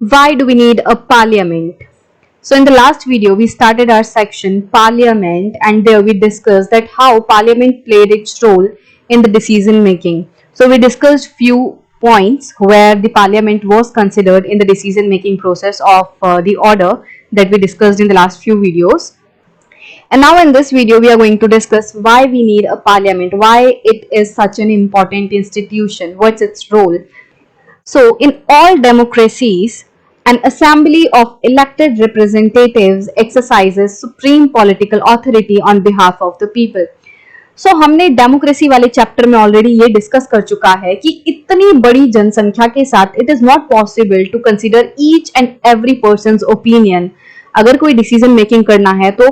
Why do we need a parliament? So in the last video, we started our section parliament, and there we discussed that how parliament played its role in the decision making. So we discussed few points where the parliament was considered in the decision making process of the order that we discussed in the last few videos. And now in this video, we are going to discuss why we need a parliament, why it is such an important institution, what's its role. So in all democracies, an assembly of elected representatives exercises supreme political authority on behalf of the people. So हमने democracy वाले chapter में already ये discuss कर चुका है कि इतनी बड़ी जनसंख्या के साथ it is not possible to consider each and every person's opinion. अगर कोई डिसीजन मेकिंग करना है तो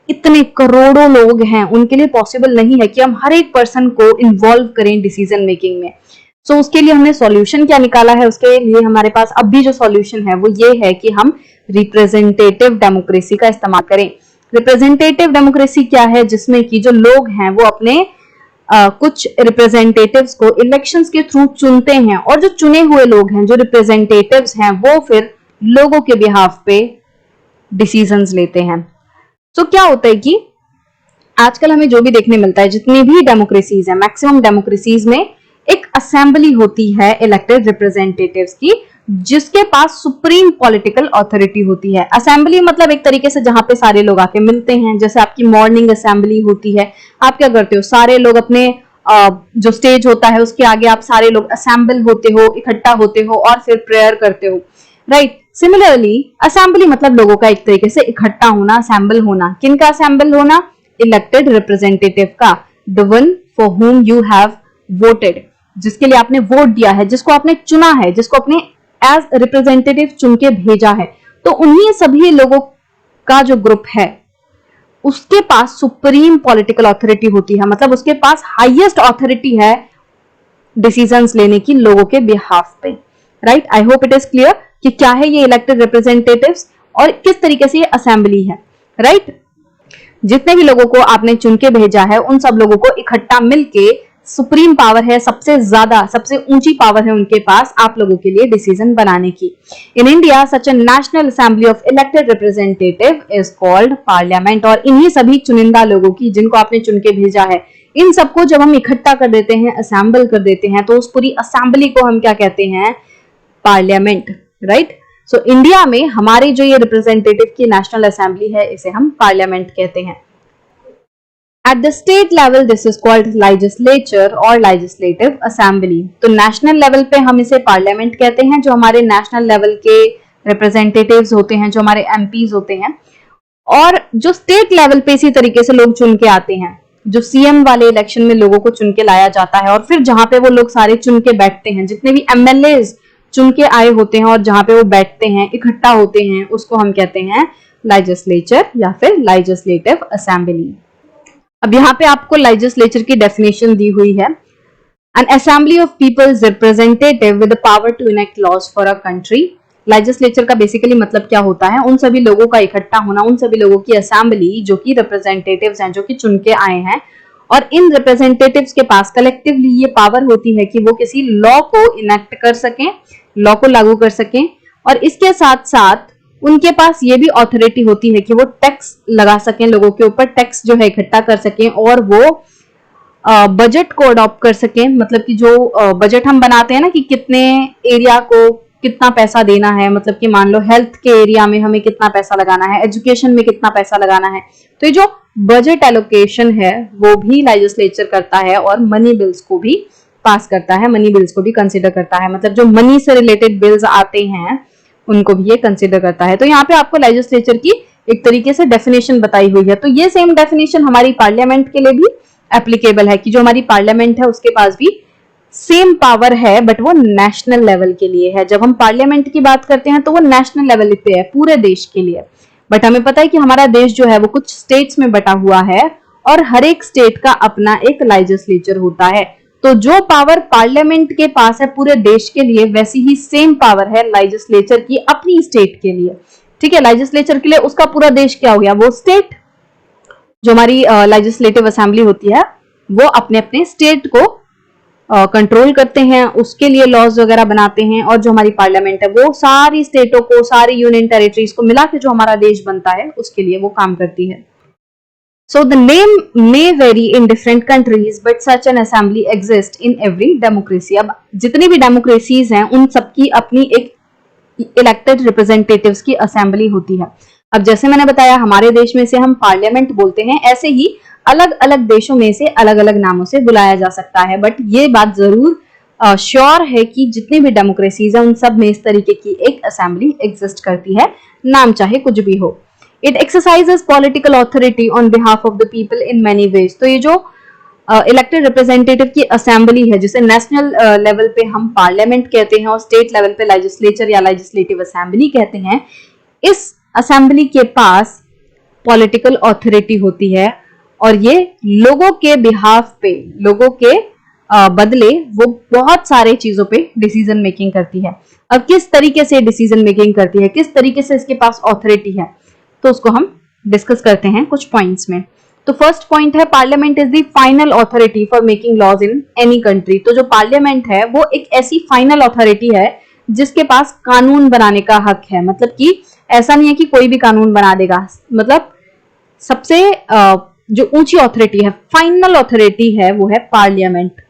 इतने करोड़ों लोग हैं, उनके लिए पॉसिबल नहीं है कि हम हर एक पर्सन को इन्वॉल्व करें डिसीजन मेकिंग में. सो उसके लिए हमने सॉल्यूशन क्या निकाला है, उसके लिए हमारे पास अब भी जो सॉल्यूशन है वो ये है कि हम रिप्रेजेंटेटिव डेमोक्रेसी का इस्तेमाल करें. रिप्रेजेंटेटिव डेमोक्रेसी क्या है? जिसमें कि जो लोग हैं वो अपने कुछ रिप्रेजेंटेटिव्स को इलेक्शंस के थ्रू चुनते हैं, और जो चुने हुए लोग हैं, जो रिप्रेजेंटेटिव्स हैं, वो फिर लोगों के बिहाफ पे डिसीजंस लेते हैं. तो क्या होता है कि आजकल हमें जो भी देखने मिलता है, जितनी भी डेमोक्रेसीज है, मैक्सिमम डेमोक्रेसीज में एक असेंबली होती है इलेक्टेड रिप्रेजेंटेटिव्स की, जिसके पास सुप्रीम पॉलिटिकल अथॉरिटी होती है. असेंबली मतलब एक तरीके से जहां पे सारे लोग आके मिलते हैं. जैसे आपकी मॉर्निंग असेंबली होती है, आप क्या करते हो, सारे लोग अपने जो स्टेज होता है उसके आगे आप सारे लोग असेंबल होते हो, इकट्ठा होते हो और फिर प्रेयर करते हो, राइट. सिमिलरली असेंबली मतलब लोगों का एक तरीके से इकट्ठा होना, असेंबल होना. किनका असेंबल होना? इलेक्टेड रिप्रेजेंटेटिव का. The one for whom you have voted, जिसके लिए आपने वोट दिया है, जिसको आपने चुना है, जिसको आपने एज रिप्रेजेंटेटिव चुन के भेजा है. तो उन्हीं सभी लोगों का जो ग्रुप है उसके पास सुप्रीम पॉलिटिकल अथॉरिटी होती है, मतलब उसके पास हाईएस्ट अथॉरिटी है डिसीजंस लेने की लोगों के बिहाफ पे, right. I hope it is clear कि क्या है ये इलेक्टेड रिप्रेजेंटेटिव्स और किस तरीके से ये असेंबली है, राइट. जितने भी लोगों को आपने चुन के भेजा है उन सब लोगों को इकट्ठा मिलके सुप्रीम पावर है, सबसे ज्यादा, सबसे ऊंची पावर है उनके पास आप लोगों के लिए डिसीजन बनाने की. In India such a national assembly of elected representative is called parliament. और इन्हीं सभी चुनिंदा लोगों की, जिनको आपने चुन के भेजा है, इन सबको जब हम इकट्ठा कर देते हैं, असेंबल कर देते हैं, तो उस पूरी असेंबली को हम क्या कहते हैं? Parliament, right. सो इंडिया में हमारी जो ये रिप्रेजेंटेटिव की नेशनल असेंबली है, इसे हम पार्लियामेंट कहते हैं. At the state level, this is called legislature or legislative assembly. तो नेशनल लेवल पे हम इसे पार्लियामेंट कहते हैं, जो हमारे नेशनल लेवल के रिप्रेजेंटेटिव्स होते हैं, जो हमारे एमपीज होते हैं. और जो स्टेट लेवल पे इसी तरीके से लोग चुन के आते हैं, जो सीएम वाले इलेक्शन में लोगों को चुन के लाया जाता है, और फिर जहां पे वो लोग सारे चुन के बैठते हैं, जितने भी एमएलए चुन के आए होते हैं और जहां पे वो बैठते हैं, इकट्ठा होते हैं, उसको हम कहते हैं लेजिस्लेचर या फिर लेजिस्लेटिव असेंबली. अब यहाँ पे आपको लेजिस्लेचर की डेफिनेशन दी हुई है. An assembly of people's representative with the power to enact laws for a country. Legislature का बेसिकली मतलब क्या होता है? उन सभी लोगों का इकट्ठा होना, उन सभी लोगों की असेंबली जो कि रिप्रेजेंटेटिव्स हैं, जो कि चुन के आए हैं, और इन रिप्रेजेंटेटिव्स के पास कलेक्टिवली ये पावर होती है कि वो किसी लॉ को इनेक्ट कर सकें, लॉ को लागू कर सकें. और इसके साथ साथ उनके पास ये भी अथॉरिटी होती है कि वो टैक्स लगा सकें, लोगों के ऊपर टैक्स जो है इकट्ठा कर सकें, और वो बजट को अडॉप्ट कर सकें. मतलब कि जो बजट हम बनाते हैं ना, कि कितने एरिया को कितना पैसा देना है, मतलब कि मान लो हेल्थ के एरिया में हमें कितना पैसा लगाना है, एजुकेशन में कितना पैसा लगाना है, तो ये जो बजट एलोकेशन है वो भी लेजिस्लेचर करता है, और मनी बिल्स को भी पास करता है, मनी बिल्स को भी कंसिडर करता है. मतलब जो मनी से रिलेटेड बिल्स आते हैं उनको भी ये कंसिडर करता है. तो यहाँ पे आपको लेजिस्लेचर की एक तरीके से डेफिनेशन बताई हुई है. तो ये सेम डेफिनेशन हमारी पार्लियामेंट के लिए भी एप्लीकेबल है, कि जो हमारी पार्लियामेंट है उसके पास भी सेम पावर है, बट वो नेशनल लेवल के लिए है. जब हम पार्लियामेंट की बात करते हैं तो वो नेशनल लेवल पे है, पूरे देश के लिए. बट हमें पता है कि हमारा देश जो है वो कुछ स्टेट्स में बटा हुआ है, और हर एक स्टेट का अपना एक लेजिस्लेचर होता है. तो जो पावर पार्लियामेंट के पास है पूरे देश के लिए, वैसी ही सेम पावर है लेजिस्लेचर की अपनी स्टेट के लिए. ठीक है, लेजिस्लेचर के लिए उसका पूरा देश क्या हो गया? वो स्टेट. जो हमारी लेजिस्लेटिव असेंबली होती है वो अपने अपने स्टेट को कंट्रोल करते हैं, उसके लिए लॉज वगैरह बनाते हैं, और जो हमारी पार्लियामेंट है वो सारी स्टेटों को, सारी यूनियन टेरिटरीज को मिला के जो हमारा देश बनता है उसके लिए वो काम करती है। So the name may vary in different countries, but such an assembly exists in every democracy. अब जितनी भी डेमोक्रेसीज हैं उन सबकी अपनी एक इलेक्टेड रिप्रेजेंटेटिव्स की असेंबली होती है। अब जैसे मैंने बताया हमारे देश में से हम पार्लियामेंट बोलते हैं, ऐसे ही अलग अलग देशों में से अलग अलग नामों से बुलाया जा सकता है, बट ये बात जरूर श्योर है कि जितनी भी डेमोक्रेसीज है उन सब में इस तरीके की एक असेंबली एग्जिस्ट करती है, नाम चाहे कुछ भी हो। It exercises political authority on behalf of the people in many ways. तो ये जो इलेक्टेड रिप्रेजेंटेटिव की असेंबली है, जिसे नेशनल लेवल पे हम पार्लियामेंट कहते हैं और स्टेट लेवल पे लेजिस्लेचर या लेजिस्लेटिव असेंबली कहते हैं, इस असेंबली के पास पॉलिटिकल ऑथोरिटी होती है और ये लोगों के बिहाफ पे, लोगों के बदले वो बहुत सारे चीजों पे डिसीजन मेकिंग करती है। अब किस तरीके से डिसीजन मेकिंग करती है, किस तरीके से इसके पास ऑथोरिटी है, तो उसको हम डिस्कस करते हैं कुछ पॉइंट्स में। तो फर्स्ट पॉइंट है, parliament is the final authority for making laws in any country. तो जो पार्लियामेंट है वो एक ऐसी फाइनल ऑथोरिटी है जिसके पास कानून बनाने का हक है। मतलब कि ऐसा नहीं है कि कोई भी कानून बना देगा, मतलब सबसे जो ऊंची ऑथोरिटी है, फाइनल ऑथोरिटी है, वो है पार्लियामेंट।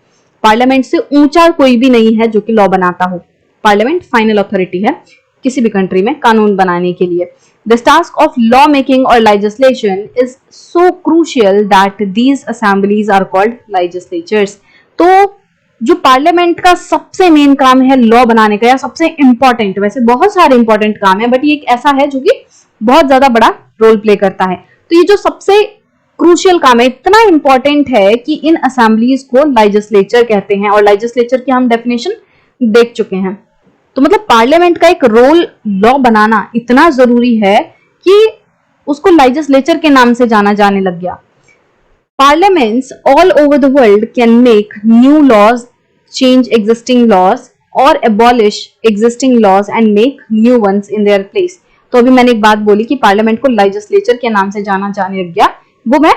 पार्लियामेंट से ऊंचा कोई भी नहीं है जो कि लॉ बनाता हो। पार्लियामेंट फाइनल ऑथोरिटी है किसी भी कंट्री में कानून बनाने के लिए। This task of law making or legislation is so crucial that these assemblies are called legislatures. तो जो पार्लियामेंट का सबसे मेन काम है लॉ बनाने का, या सबसे इंपॉर्टेंट, वैसे बहुत सारे इंपॉर्टेंट काम है बट ये एक ऐसा है जो कि बहुत ज्यादा बड़ा रोल प्ले करता है। तो ये जो सबसे क्रूशियल काम है, इतना इंपॉर्टेंट है कि इन असेंबलीज को लेजिस्लेचर कहते हैं, और लेजिस्लेचर की हम डेफिनेशन देख चुके हैं। तो मतलब पार्लियामेंट का एक रोल लॉ बनाना इतना जरूरी है कि उसको लेजिस्लेचर के नाम से जाना जाने लग गया। Parliaments all over the world can make new laws, change existing laws और abolish existing laws and make new ones in their place. तो अभी मैंने एक बात बोली कि पार्लियामेंट को लेजिस्लेचर के नाम से जाना जाने लग गया, वो मैं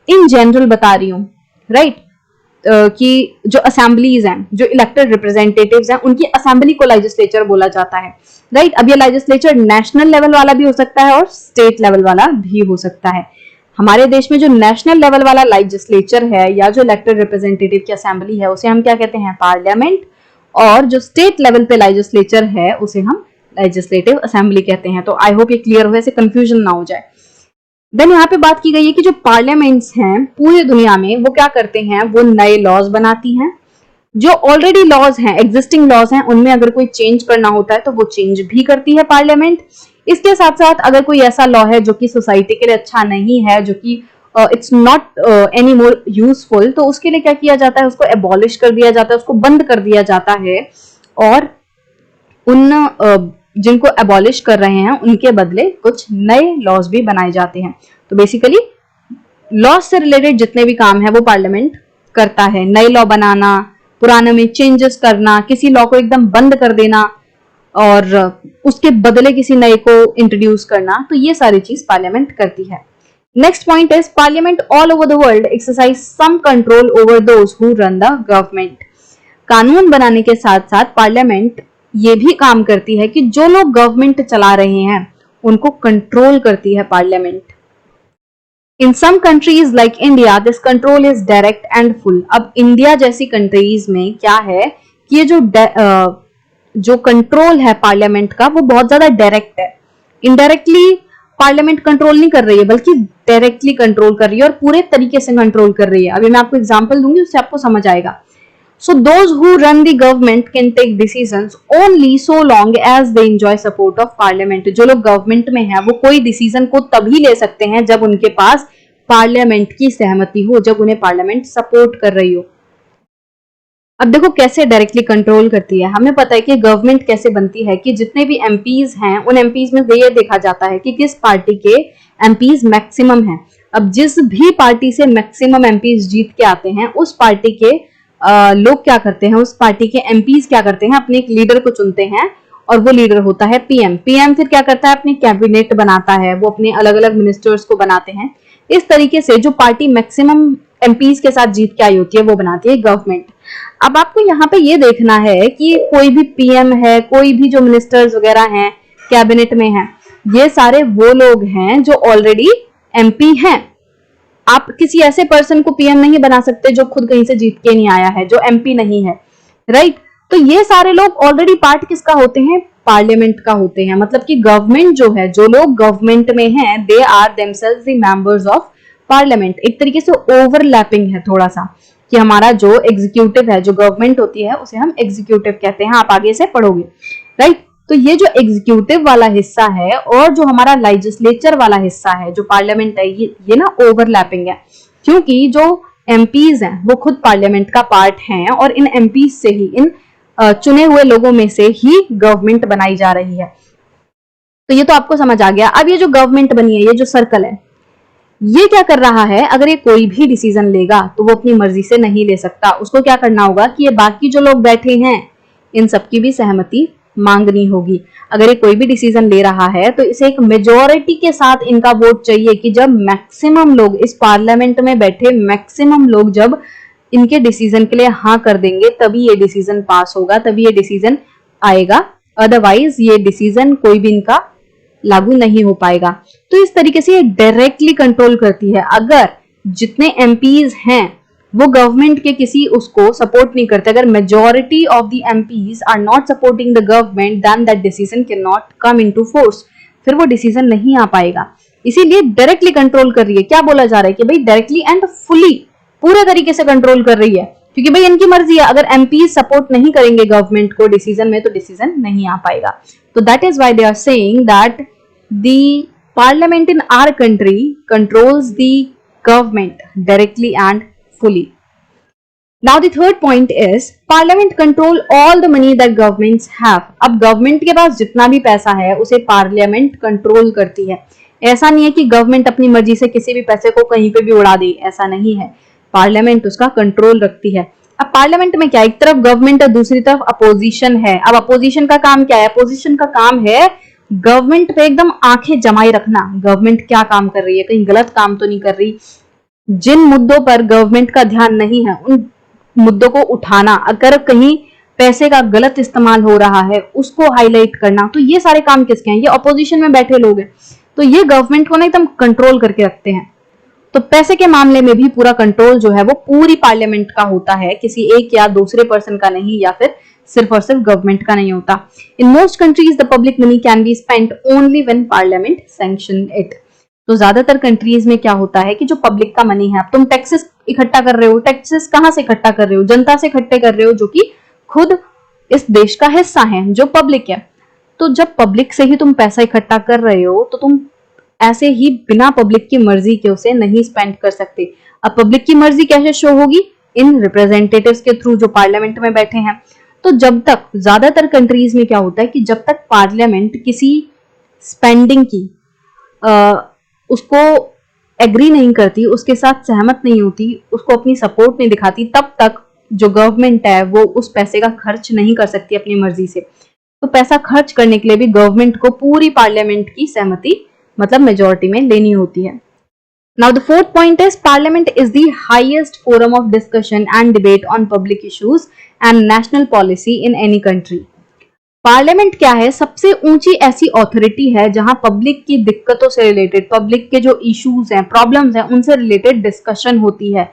इन जनरल बता रही हूँ, राइट? कि जो असेंबलीज हैं, जो इलेक्टेड रिप्रेजेंटेटिव्स हैं, उनकी असेंबली को लेजिस्लेचर बोला जाता है, राइट? अब ये लेजिस्लेचर नेशनल लेवल वाला भी हो सकता है और स्टेट लेवल वाला भी हो सकता है। हमारे देश में जो नेशनल लेवल वाला लेजिस्लेचर है या जो इलेक्टेड रिप्रेजेंटेटिव की असेंबली है उसे हम क्या कहते हैं? पार्लियामेंट। और जो स्टेट लेवल पे लेजिस्लेचर है उसे हम लेजिस्लेटिव असेंबली कहते हैं। तो आई होप ये क्लियर हो, ऐसे कंफ्यूजन ना हो जाए। देन यहाँ पे बात की गई है कि जो पार्लियामेंट्स हैं पूरी दुनिया में वो क्या करते हैं? वो नए लॉज बनाती हैं। जो ऑलरेडी लॉज हैं, एग्जिस्टिंग लॉज हैं, उनमें अगर कोई चेंज करना होता है तो वो चेंज भी करती है पार्लियामेंट। इसके साथ साथ अगर कोई ऐसा लॉ है जो कि सोसाइटी के लिए अच्छा नहीं है, जो कि it's not any more useful, तो उसके लिए क्या किया जाता है? उसको एबॉलिश कर दिया जाता है, उसको बंद कर दिया जाता है, और उन जिनको एबॉलिश कर रहे हैं उनके बदले कुछ नए लॉज भी बनाए जाते हैं। तो बेसिकली लॉ से रिलेटेड जितने भी काम है वो पार्लियामेंट करता है। नए लॉ बनाना, पुराने में चेंजेस करना, किसी लॉ को एकदम बंद कर देना और उसके बदले किसी नए को इंट्रोड्यूस करना, तो ये सारी चीज पार्लियामेंट करती है। Next point is parliament all over the world exercise some control over those who run the government. कानून बनाने के साथ साथ पार्लियामेंट ये भी काम करती है कि जो लोग गवर्नमेंट चला रहे हैं उनको कंट्रोल करती है parliament. In some countries like India this control is direct and full. अब इंडिया जैसी कंट्रीज में क्या है कि ये जो कंट्रोल है पार्लियामेंट का वो बहुत ज्यादा डायरेक्ट है। इनडायरेक्टली पार्लियामेंट कंट्रोल नहीं कर रही है बल्कि डायरेक्टली कंट्रोल कर रही है और पूरे तरीके से कंट्रोल कर रही है। अभी मैं आपको एग्जांपल दूंगी, उससे आपको समझ आएगा। So those who run the government can take decisions only so long as they enjoy support of parliament. जो लोग गवर्नमेंट में हैं वो कोई डिसीजन को तभी ले सकते हैं जब उनके पास पार्लियामेंट की सहमति हो, जब उन्हें पार्लियामेंट सपोर्ट कर रही हो। अब देखो कैसे डायरेक्टली कंट्रोल करती है। हमें पता है कि गवर्नमेंट कैसे बनती है कि जितने भी एमपीज हैं उन एमपीज में ये देखा जाता है कि किस पार्टी के एमपीज मैक्सिमम हैं। अब जिस भी पार्टी से मैक्सिमम एमपीज जीत के आते हैं उस पार्टी के लोग क्या करते हैं, उस पार्टी के एमपीज क्या करते हैं, अपने एक लीडर को चुनते हैं और वो लीडर होता है पीएम। पीएम फिर क्या करता है? अपनी कैबिनेट बनाता है, वो अपने अलग अलग मिनिस्टर्स को बनाते हैं। इस तरीके से जो पार्टी मैक्सिमम एमपीज के साथ जीत के आई होती है वो बनाती है गवर्नमेंट। अब आपको यहाँ पे ये देखना है कि कोई भी पीएम है, कोई भी जो मिनिस्टर्स वगैरह हैं कैबिनेट में हैं, ये सारे वो लोग हैं जो ऑलरेडी एमपी हैं। आप किसी ऐसे पर्सन को पीएम नहीं बना सकते जो खुद कहीं से जीत के नहीं आया है, जो एमपी नहीं है, राइट। तो ये सारे लोग ऑलरेडी पार्ट किसका होते हैं, पार्लियामेंट का होते हैं। मतलब कि गवर्नमेंट जो है, जो लोग गवर्नमेंट में हैं, they are themselves the members of parliament. एक तरीके से ओवरलैपिंग है थोड़ा सा, कि हमारा जो एग्जीक्यूटिव है, जो गवर्नमेंट होती है, उसे हम एग्जीक्यूटिव कहते हैं। आप आगे से पढ़ोगे, राइट। तो ये जो एग्जीक्यूटिव वाला हिस्सा है और जो हमारा लेजिस्लेचर वाला हिस्सा है, जो पार्लियामेंट है, ये ना ओवरलैपिंग है, क्योंकि जो एमपीज हैं वो खुद पार्लियामेंट का पार्ट हैं और इन एमपीज से ही, इन चुने हुए लोगों में से ही गवर्नमेंट बनाई जा रही है। तो ये तो आपको समझ आ गया। अब ये जो गवर्नमेंट बनी है, ये जो सर्कल है, ये क्या कर रहा है, अगर ये कोई भी डिसीजन लेगा तो वो अपनी मर्जी से नहीं ले सकता। उसको क्या करना होगा कि ये बाकी जो लोग बैठे हैं, इन सबकी भी सहमति मांगनी होगी। अगर ये कोई भी डिसीजन ले रहा है तो इसे एक मेजॉरिटी के साथ इनका वोट चाहिए, कि जब मैक्सिमम लोग इस पार्लियामेंट में बैठे, मैक्सिमम लोग जब इनके डिसीजन के लिए हाँ कर देंगे, तभी ये डिसीजन पास होगा, तभी ये डिसीजन आएगा। अदरवाइज ये डिसीजन कोई भी इनका लागू नहीं हो पाएगा। तो इस तरीके से ये डायरेक्टली कंट्रोल करती है। अगर जितने एमपीज हैं वो गवर्नमेंट के किसी उसको सपोर्ट नहीं करते, अगर majority of the MPs are not supporting the government, then that decision can not come into force. फिर वो डिसीजन नहीं आ पाएगा। इसीलिए डायरेक्टली कंट्रोल कर रही है। क्या बोला जा रहा है कि भाई डायरेक्टली एंड फुली, पूरे तरीके से कंट्रोल कर रही है, क्योंकि भाई इनकी मर्जी है। अगर एमपी सपोर्ट नहीं करेंगे गवर्नमेंट को डिसीजन में, तो डिसीजन नहीं आ पाएगा। तो that is why they are saying that the parliament in our country controls the government directly and fully. Now the third point is Parliament control all the money that governments have. अब government के पास जितना भी पैसा है उसे parliament control करती है। ऐसा नहीं है कि गवर्नमेंट अपनी मर्जी से किसी भी पैसे को कहीं पे भी उड़ा दे, ऐसा नहीं है। पार्लियामेंट उसका कंट्रोल रखती है। अब पार्लियामेंट में क्या, एक तरफ गवर्नमेंट है, दूसरी तरफ अपोजिशन है। अब अपोजिशन का काम क्या है, अपोजिशन का काम है गवर्नमेंट पे एकदम आंखें जमाए रखना। गवर्नमेंट क्या काम कर रही है, कहीं गलत काम तो नहीं कर रही। जिन मुद्दों पर गवर्नमेंट का ध्यान नहीं है, उन मुद्दों को उठाना। अगर कहीं पैसे का गलत इस्तेमाल हो रहा है, उसको हाईलाइट करना। तो ये सारे काम किसके हैं, ये अपोजिशन में बैठे लोग हैं। तो ये गवर्नमेंट को ना एकदम कंट्रोल करके रखते हैं। तो पैसे के मामले में भी पूरा कंट्रोल जो है वो पूरी पार्लियामेंट का होता है, किसी एक या दूसरे पर्सन का नहीं, या फिर सिर्फ और सिर्फ गवर्नमेंट का नहीं होता। In most countries the public money can be spent only when parliament sanction it. तो ज्यादातर कंट्रीज में क्या होता है कि जो पब्लिक का मनी है, अब तुम टैक्सेस इकट्ठा कर रहे हो, टैक्सेस कहां से इकट्ठा कर रहे हो, जनता से इकट्ठे कर रहे हो, जो कि खुद इस देश का हिस्सा है, जो पब्लिक है। तो जब पब्लिक से ही तुम पैसा इकट्ठा कर रहे हो, तो तुम ऐसे ही बिना पब्लिक की मर्जी के उसे नहीं स्पेंड कर सकते। अब पब्लिक की मर्जी कैसे शो होगी, इन रिप्रेजेंटेटिव्स के थ्रू जो पार्लियामेंट में बैठे हैं। तो जब तक, ज्यादातर कंट्रीज में क्या होता है कि जब तक पार्लियामेंट किसी स्पेंडिंग की उसको एग्री नहीं करती, उसके साथ सहमत नहीं होती, उसको अपनी सपोर्ट नहीं दिखाती, तब तक जो गवर्नमेंट है वो उस पैसे का खर्च नहीं कर सकती अपनी मर्जी से। तो पैसा खर्च करने के लिए भी गवर्नमेंट को पूरी पार्लियामेंट की सहमति, मतलब मेजॉरिटी में लेनी होती है। Now the fourth point is Parliament is the highest forum of discussion and debate on public issues and national policy in any country. Parliament क्या है, सबसे ऊंची ऐसी ऑथोरिटी है जहां पब्लिक की दिक्कतों से रिलेटेड, पब्लिक के जो इश्यूज हैं, प्रॉब्लम्स हैं, उनसे रिलेटेड डिस्कशन होती है,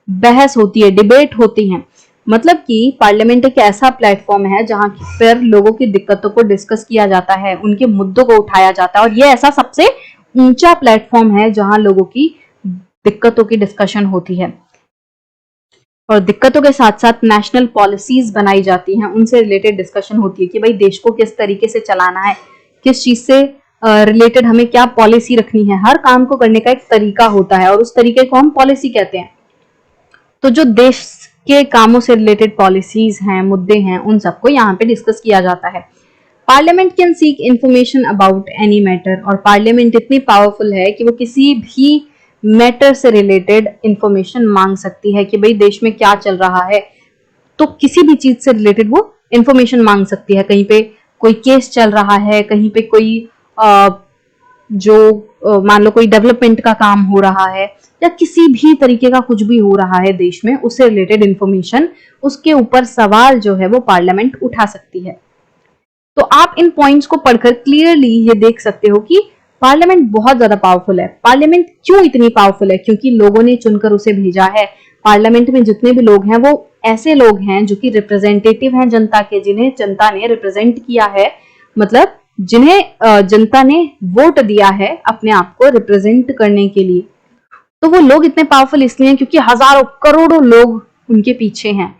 बहस होती है, डिबेट होती है। मतलब कि पार्लियामेंट एक ऐसा प्लेटफॉर्म है जहां पर लोगों की दिक्कतों को डिस्कस किया जाता है, उनके मुद्दों को उठाया जाता है। और ये ऐसा सबसे ऊंचा प्लेटफॉर्म है जहां लोगों की दिक्कतों की डिस्कशन होती है, और दिक्कतों के साथ साथ नेशनल पॉलिसीज बनाई जाती हैं, उनसे रिलेटेड डिस्कशन होती है कि भाई देश को किस तरीके से चलाना है, किस चीज से रिलेटेड हमें क्या पॉलिसी रखनी है। हर काम को करने का एक तरीका होता है और उस तरीके को हम पॉलिसी कहते हैं। तो जो देश के कामों से रिलेटेड पॉलिसीज हैं, मुद्दे हैं, उन सबको यहाँ पे डिस्कस किया जाता है। Parliament can seek information about any matter, और पार्लियामेंट इतनी पावरफुल है कि वो किसी भी मैटर से रिलेटेड इंफॉर्मेशन मांग सकती है कि भाई देश में क्या चल रहा है। तो किसी भी चीज से रिलेटेड वो इंफॉर्मेशन मांग सकती है। कहीं पे कोई केस चल रहा है, कहीं पे कोई जो मान लो कोई डेवलपमेंट का काम हो रहा है या किसी भी तरीके का कुछ भी हो रहा है देश में, उससे रिलेटेड इंफॉर्मेशन, उसके ऊपर सवाल जो है वो पार्लियामेंट उठा सकती है। तो आप इन पॉइंट्स को पढ़कर क्लियरली ये देख सकते हो कि पार्लियामेंट बहुत ज्यादा पावरफुल है। पार्लियामेंट क्यों इतनी पावरफुल है? क्योंकि लोगों ने चुनकर उसे भेजा है। पार्लियामेंट में जितने भी लोग हैं वो ऐसे लोग हैं जो कि रिप्रेजेंटेटिव हैं जनता के, जिन्हें जनता ने रिप्रेजेंट किया है, मतलब जिन्हें जनता ने वोट दिया है अपने आप को रिप्रेजेंट करने के लिए। तो वो लोग इतने पावरफुल इसलिए हैं क्योंकि हजारों करोड़ों लोग उनके पीछे हैं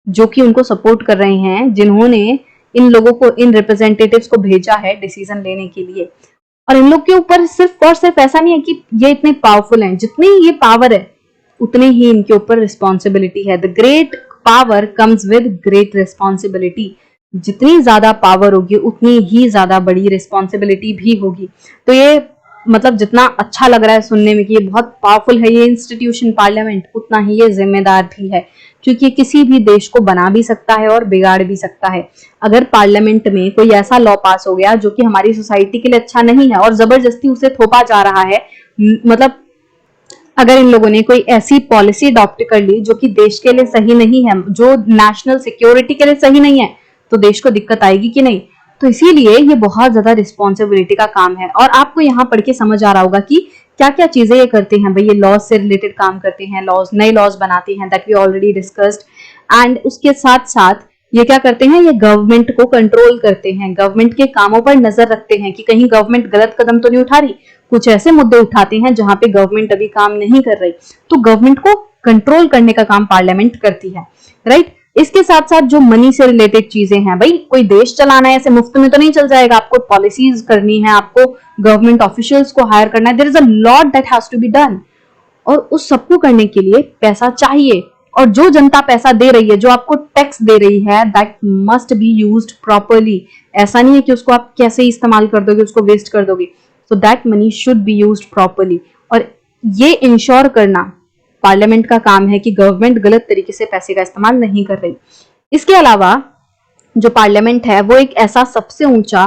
जो कि उनको सपोर्ट कर रहे हैं, जिन्होंने इन लोगों को, इन रिप्रेजेंटेटिव्स को भेजा है डिसीजन लेने के लिए। और इन लोग के ऊपर सिर्फ और सिर्फ ऐसा नहीं है कि ये इतने पावरफुल हैं, जितनी ये पावर है उतनी ही इनके ऊपर रिस्पॉन्सिबिलिटी है। The great power comes with great responsibility. जितनी ज्यादा पावर होगी उतनी ही ज्यादा बड़ी रिस्पॉन्सिबिलिटी भी होगी। तो ये मतलब जितना अच्छा लग रहा है सुनने में कि ये बहुत पावरफुल है ये इंस्टीट्यूशन पार्लियामेंट, उतना ही ये जिम्मेदार भी है, क्योंकि किसी भी देश को बना भी सकता है और बिगाड़ भी सकता है। अगर पार्लियामेंट में कोई ऐसा लॉ पास हो गया जो कि हमारी सोसाइटी के लिए अच्छा नहीं है और जबरदस्ती उसे थोपा जा रहा है, मतलब अगर इन लोगों ने कोई ऐसी पॉलिसी अडॉप्ट कर ली जो कि देश के लिए सही नहीं है, जो नेशनल सिक्योरिटी के लिए सही नहीं है, तो देश को दिक्कत आएगी कि नहीं। तो इसीलिए ये बहुत ज्यादा रिस्पॉन्सिबिलिटी का काम है। और आपको यहाँ पढ़ के समझ आ रहा होगा कि क्या क्या चीजें ये करते हैं भाई। ये लॉज से रिलेटेड काम करते हैं, लॉज, नए लॉज बनाते हैं, that we already discussed. And उसके साथ साथ ये क्या करते हैं, ये गवर्नमेंट को कंट्रोल करते हैं, गवर्नमेंट के कामों पर नजर रखते हैं कि कहीं गवर्नमेंट गलत कदम तो नहीं उठा रही। कुछ ऐसे मुद्दे उठाते हैं जहां पे गवर्नमेंट अभी काम नहीं कर रही, तो गवर्नमेंट को कंट्रोल करने का काम पार्लियामेंट करती है, राइट। इसके साथ साथ जो मनी से रिलेटेड चीजें हैं, भाई कोई देश चलाना है ऐसे मुफ्त में तो नहीं चल जाएगा, आपको पॉलिसीज करनी है, आपको गवर्नमेंट ऑफिशियल्स को हायर करना है, there is a lot that has to be done. और उस सबको करने के लिए पैसा चाहिए, और जो जनता पैसा दे रही है, जो आपको टैक्स दे रही है, that must be used properly. ऐसा नहीं है कि उसको आप कैसे इस्तेमाल कर दोगे, उसको वेस्ट कर दोगे। So that money should be used properly. और ये इंश्योर करना पार्लियामेंट का काम है कि गवर्नमेंट गलत तरीके से पैसे का इस्तेमाल नहीं कर रही। इसके अलावा जो पार्लियामेंट है वो एक ऐसा सबसे ऊंचा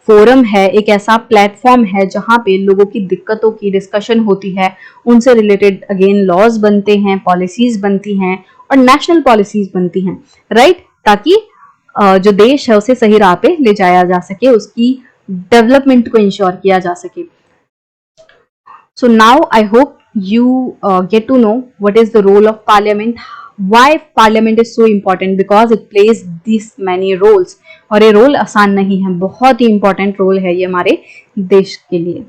फोरम है, एक ऐसा प्लेटफॉर्म है जहां पे लोगों की दिक्कतों की डिस्कशन होती है, उनसे रिलेटेड अगेन लॉज बनते हैं, पॉलिसीज बनती हैं और नेशनल पॉलिसीज बनती हैं, राइट, ताकि जो देश है उसे सही राह पे ले जाया जा सके, उसकी डेवलपमेंट को इंश्योर किया जा सके। So now I hope you get to know what is the role of parliament, why parliament is so important, because it plays these many roles। और ये रोल आसान नहीं है, बहुत ही इंपॉर्टेंट रोल है ये हमारे देश के लिए।